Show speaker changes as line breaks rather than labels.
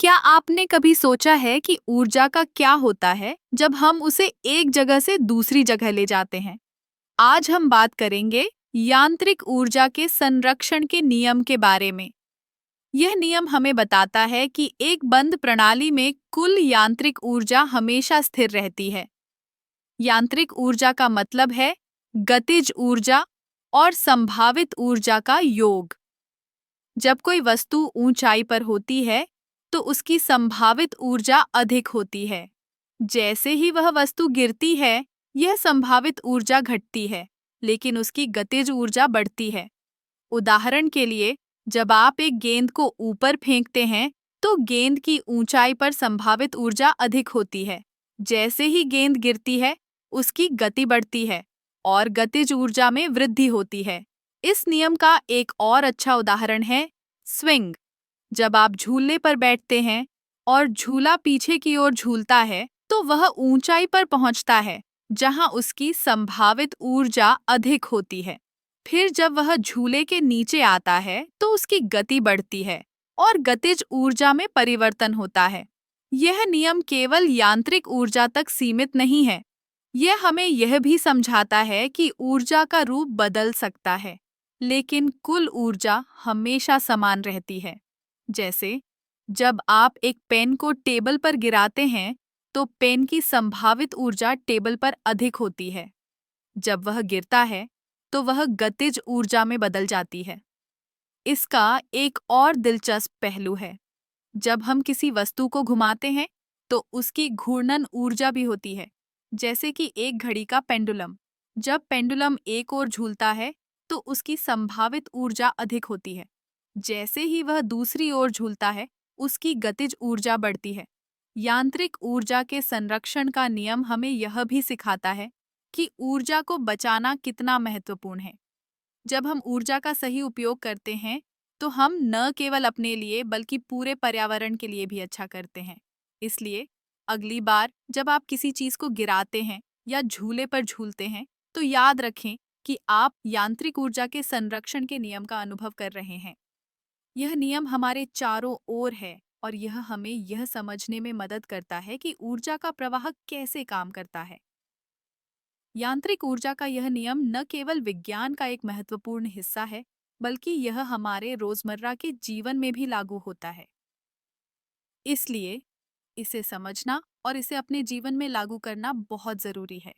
क्या आपने कभी सोचा है कि ऊर्जा का क्या होता है जब हम उसे एक जगह से दूसरी जगह ले जाते हैं? आज हम बात करेंगे यांत्रिक ऊर्जा के संरक्षण के नियम के बारे में। यह नियम हमें बताता है कि एक बंद प्रणाली में कुल यांत्रिक ऊर्जा हमेशा स्थिर रहती है। यांत्रिक ऊर्जा का मतलब है गतिज ऊर्जा और संभावित ऊर्जा का योग। जब कोई वस्तु ऊंचाई पर होती है, तो उसकी संभावित ऊर्जा अधिक होती है। जैसे ही वह वस्तु गिरती है, यह संभावित ऊर्जा घटती है, लेकिन उसकी गतिज ऊर्जा बढ़ती है। उदाहरण के लिए, जब आप एक गेंद को ऊपर फेंकते हैं, तो गेंद की ऊंचाई पर संभावित ऊर्जा अधिक होती है। जैसे ही गेंद गिरती है, उसकी गति बढ़ती है और गतिज ऊर्जा में वृद्धि होती है। इस नियम का एक और अच्छा उदाहरण है स्विंग। जब आप झूले पर बैठते हैं और झूला पीछे की ओर झूलता है, तो वह ऊंचाई पर पहुंचता है, जहां उसकी संभावित ऊर्जा अधिक होती है। फिर जब वह झूले के नीचे आता है, तो उसकी गति बढ़ती है और गतिज ऊर्जा में परिवर्तन होता है। यह नियम केवल यांत्रिक ऊर्जा तक सीमित नहीं है। यह हमें यह भी समझाता है कि ऊर्जा का रूप बदल सकता है, लेकिन कुल ऊर्जा हमेशा समान रहती है। जैसे, जब आप एक पेन को टेबल पर गिराते हैं, तो पेन की संभावित ऊर्जा टेबल पर अधिक होती है। जब वह गिरता है, तो वह गतिज ऊर्जा में बदल जाती है। इसका एक और दिलचस्प पहलू है। जब हम किसी वस्तु को घुमाते हैं, तो उसकी घूर्णन ऊर्जा भी होती है, जैसे कि एक घड़ी का पेंडुलम। जब पेंडुलम एक ओर झूलता है, तो उसकी संभावित ऊर्जा अधिक होती है। जैसे ही वह दूसरी ओर झूलता है, उसकी गतिज ऊर्जा बढ़ती है। यांत्रिक ऊर्जा के संरक्षण का नियम हमें यह भी सिखाता है कि ऊर्जा को बचाना कितना महत्वपूर्ण है। जब हम ऊर्जा का सही उपयोग करते हैं, तो हम न केवल अपने लिए बल्कि पूरे पर्यावरण के लिए भी अच्छा करते हैं। इसलिए अगली बार जब आप किसी चीज को गिराते हैं या झूले पर झूलते हैं, तो याद रखें कि आप यांत्रिक ऊर्जा के संरक्षण के नियम का अनुभव कर रहे हैं। यह नियम हमारे चारों ओर है और यह हमें यह समझने में मदद करता है कि ऊर्जा का प्रवाह कैसे काम करता है। यांत्रिक ऊर्जा का यह नियम न केवल विज्ञान का एक महत्वपूर्ण हिस्सा है, बल्कि यह हमारे रोजमर्रा के जीवन में भी लागू होता है। इसलिए इसे समझना और इसे अपने जीवन में लागू करना बहुत जरूरी है।